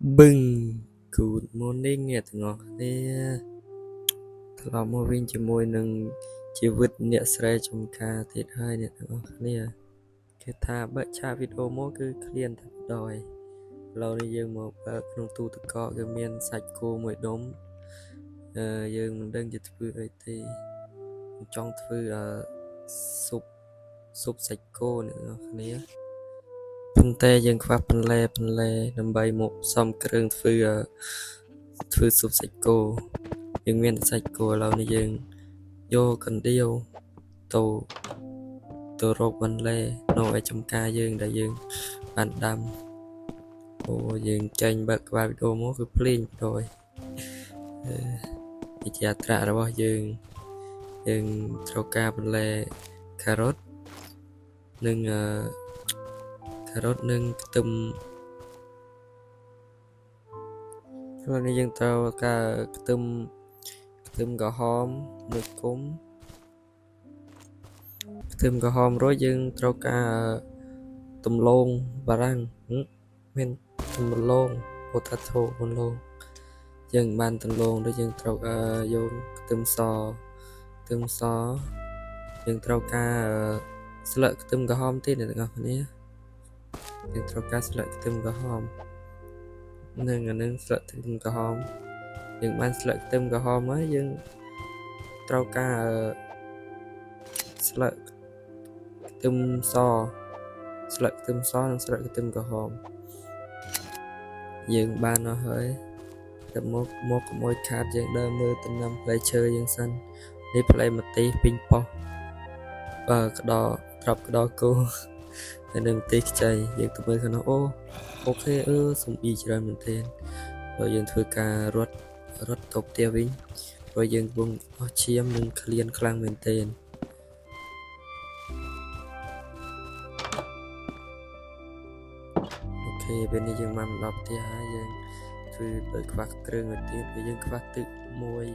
Bừng Good morning nghe từng ngọt nè thật lòng mua viên chỉ môi nâng chỉ vứt nhẹ sre trong ca thịt hơi nè từng ngọt nè cái tha bớt cha video mô cứ clean thật đòi lâu nay dương mộtក្នុងទូទឹកកកគឺមានសាច់គោមួយដុំយើងមិនដឹងជាធ្វើអីទេចង់ធ្វើស៊ុបសាច់គោអ្នកនរគ្នាប៉ុន្តែយើងខ្វះបន្លែដើម្បីមកផ្សំគ្រឿងធ្វើស៊ុបសាច់គោយើងមានសាច់គោឥឡូវនេះយើងយកកណ្ដៀវទៅរកបន្លែនៅឯចំការយើងដែលយើងបានដាំយើងចេញបើកក្បាលវីដេអូមកគឺភ្លេងដោយវិទ្យាត្រារបស់យើងត្រូវការបន្លែការ៉ុតនិងខ្ទឹមហើយនេះយើងត្រូវការខ្ទឹមក្រហមមួយគុំខ្ទឹមក្រហមរួចយើងត្រូវការដំឡូងបារាំងមានដំឡូង potato ដំឡូងយើងបានដំឡូងដូចយើងត្រូវយកខ្ទឹមសយើងត្រូវការស្លឹកខ្ទឹមក្រហមទៀតអ្នកទាំងអស់គ្នាយើងត្រូវការស្លឹកខ្ទឹមក្រហមនឹងស្លឹកខ្ទឹមក្រហមយើងបានស្លឹកខ្ទឹមក្រហមហើយយើងត្រូវការស្លឹកខ្ទឹមសស្លឹកខ្ទឹមសនិងស្លឹកខ្ទឹមក្រហមយើងបានអស់ហើយតែមកកុំអោយខាតយើងដើរមើលដំណាំផ្លែឈើយើងសិននេះផ្លែម្ទេសពីងប៉ោះក្តោត្រាប់ក្តោគោហើយនឹងម្ទេសខ្ចីយើងទៅមើលខាងនោះអូខេសំអ៊ីច្រើនមែនទែនហើយយើងធ្វើការរត់ទៅផ្ទះវិញព្រោះយើងកំពុងអស់ឈាមនិងឃ្លានខ្លាំងមែនទែនអូខេពេលនេះយើងបានដល់ផ្ទះហើយយើងធ្វើដោយខ្វះគ្រឿងទៅទៀតគឺយើងខ្វះទឹកមួយ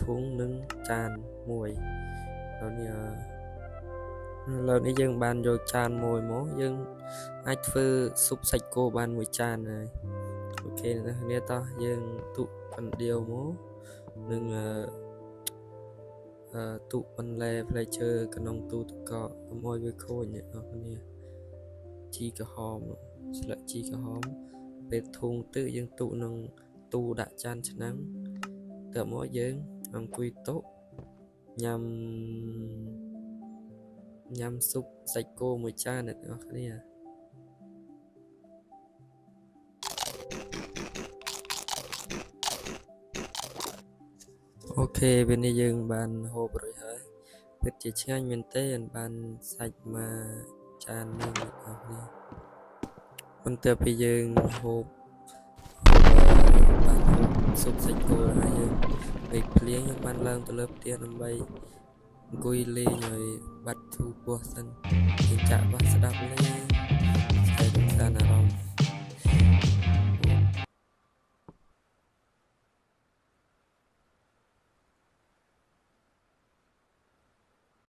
ធុងនិងចានមួយហើយនេះឥឡូវនេះយើងបានយកចានមួយមកយើងអាចធ្វើស៊ុបសាច់គោបានមួយចានហើយអូខេអ្នកនរតោះយើងទុកកណ្ដៀវមកនិងទុកបន្លែផ្លែឈើក្នុងទូទឹកកកកុំឲ្យវាខូចអ្នកនរគ្នាជីក្រហមស្លឹកជីក្រហមពេលធុងទឹកយើងទុកក្នុងទូដាក់ចានឆ្នាំងតើមកយើងអង្គុយតុញ៉ាំស៊ុបសាច់គោមួយចានអ្នកនរគ្នាអូខេពេលនេះយើងបានហូបរួចហើយពិតជាឆ្ងាញ់មែនទែនបានសាច់មកចាននេះអ្នកនរគ្នាបន្ទាប់ពីយើងហូបស៊ុបសាច់គោហើយយើងពេលភ្លៀងយើងបានឡើងទៅលើផ្ទះដើម្បីអង្គុយលេងឲ្យបាត់ធូរពោះសិនយើងចាក់បាសស្ដាប់លេងស្អីកំសាន្ត